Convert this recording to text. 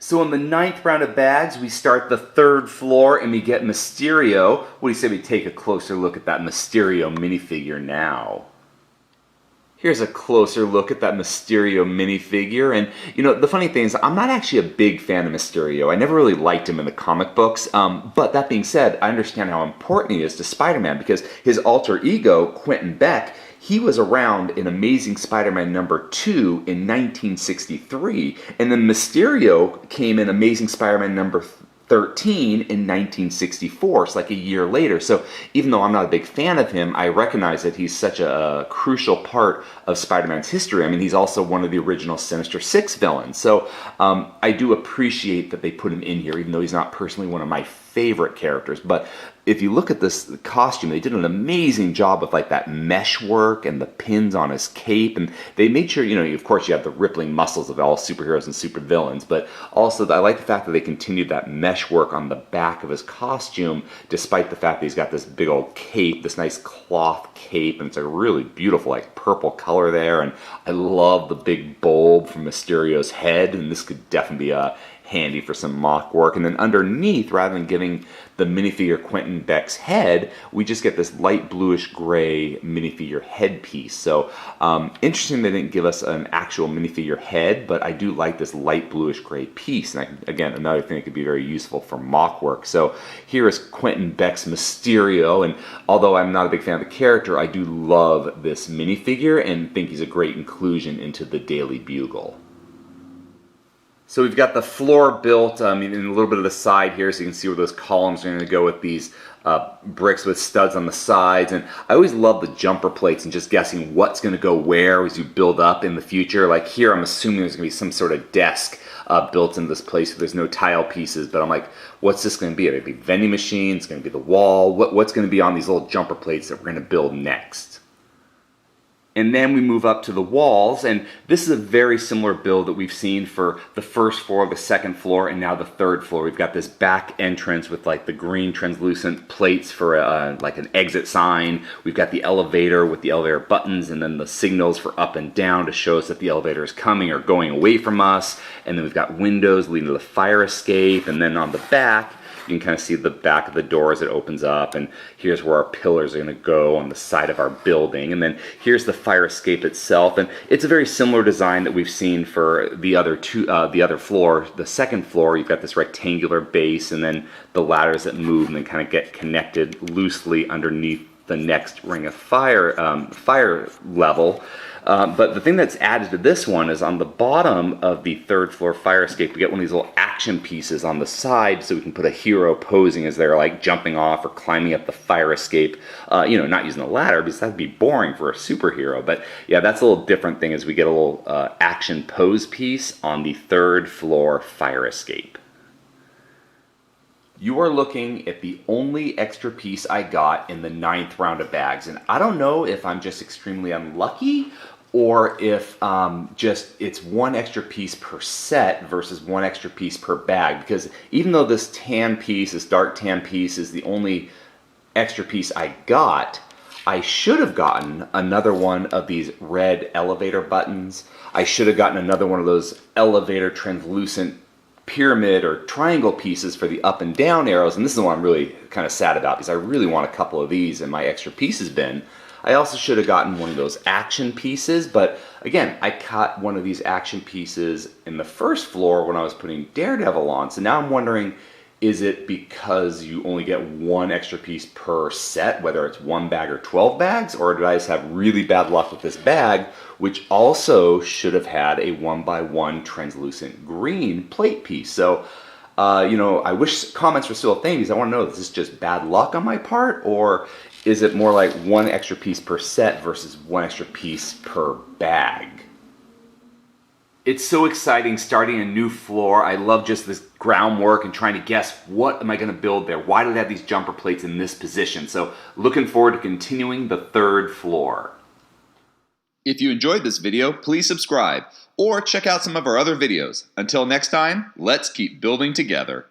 So in the 9th round of bags, we start the 3rd floor and we get Mysterio. What do you say we take a closer look at that Mysterio minifigure now? Here's a closer look at that Mysterio minifigure, and you know, the funny thing is I'm not actually a big fan of Mysterio. I never really liked him in the comic books, but that being said, I understand how important he is to Spider-Man because his alter ego, Quentin Beck, he was around in Amazing Spider-Man #2 in 1963, and then Mysterio came in Amazing Spider-Man #13 in 1964, so like a year later. So even though I'm not a big fan of him, I recognize that he's such a crucial part of Spider-Man's history. I mean, he's also one of the original Sinister Six villains. So I do appreciate that they put him in here, even though he's not personally one of my favorite characters. But if you look at this costume, they did an amazing job with like that mesh work and the pins on his cape, and they made sure, you know, of course you have the rippling muscles of all superheroes and supervillains, but also I like the fact that they continued that mesh work on the back of his costume, despite the fact that he's got this big old cape, this nice cloth cape, and it's a really beautiful like purple color there, and I love the big bulb from Mysterio's head, and this could definitely be handy for some mock work. And then underneath, rather than giving the minifigure Quentin Beck's head, we just get this light bluish gray minifigure headpiece. So interesting they didn't give us an actual minifigure head, but I do like this light bluish gray piece. And again, another thing that could be very useful for mock work. So here is Quentin Beck's Mysterio, and although I'm not a big fan of the character, I do love this minifigure and think he's a great inclusion into the Daily Bugle. So we've got the floor built in a little bit of the side here, so you can see where those columns are going to go with these bricks with studs on the sides. And I always love the jumper plates and just guessing what's going to go where as you build up in the future. Like here, I'm assuming there's going to be some sort of desk built into this place where there's no tile pieces, but I'm like, what's this going to be? Are they going to be vending machines? Going to be the wall? What's going to be on these little jumper plates that we're going to build next? And then we move up to the walls, and this is a very similar build that we've seen for the 1st floor, the 2nd floor, and now the 3rd floor. We've got this back entrance with like the green translucent plates for like an exit sign. We've got the elevator with the elevator buttons, and then the signals for up and down to show us that the elevator is coming or going away from us. And then we've got windows leading to the fire escape, and then on the back, you can kind of see the back of the door as it opens up, and here's where our pillars are going to go on the side of our building. And then here's the fire escape itself, and it's a very similar design that we've seen for the other floor. The 2nd floor, you've got this rectangular base, and then the ladders that move and then kind of get connected loosely underneath the next ring of fire level. But the thing that's added to this one is on the bottom of the 3rd floor fire escape, we get one of these little action pieces on the side so we can put a hero posing as they're like jumping off or climbing up the fire escape, you know, not using a ladder because that'd be boring for a superhero. But yeah, that's a little different thing as we get a little action pose piece on the 3rd floor fire escape. You are looking at the only extra piece I got in the 9th round of bags, and I don't know if I'm just extremely unlucky or if just it's one extra piece per set versus one extra piece per bag, because even though this tan piece, this dark tan piece, is the only extra piece I got, I should have gotten another one of these red elevator buttons. I should have gotten another one of those elevator translucent pyramid or triangle pieces for the up and down arrows, and this is the one I'm really kind of sad about because I really want a couple of these in my extra pieces bin. I also should have gotten one of those action pieces, but again, I caught one of these action pieces in the 1st floor when I was putting Daredevil on, so now I'm wondering, is it because you only get one extra piece per set, whether it's 1 bag or 12 bags, or did I just have really bad luck with this bag, which also should have had a 1x1 translucent green plate piece? So, you know, I wish comments were still a thing because I want to know, is this just bad luck on my part, or is it more like one extra piece per set versus one extra piece per bag? It's so exciting starting a new floor. I love just this groundwork and trying to guess what am I going to build there. Why did I have these jumper plates in this position? So looking forward to continuing the 3rd floor. If you enjoyed this video, please subscribe or check out some of our other videos. Until next time, let's keep building together.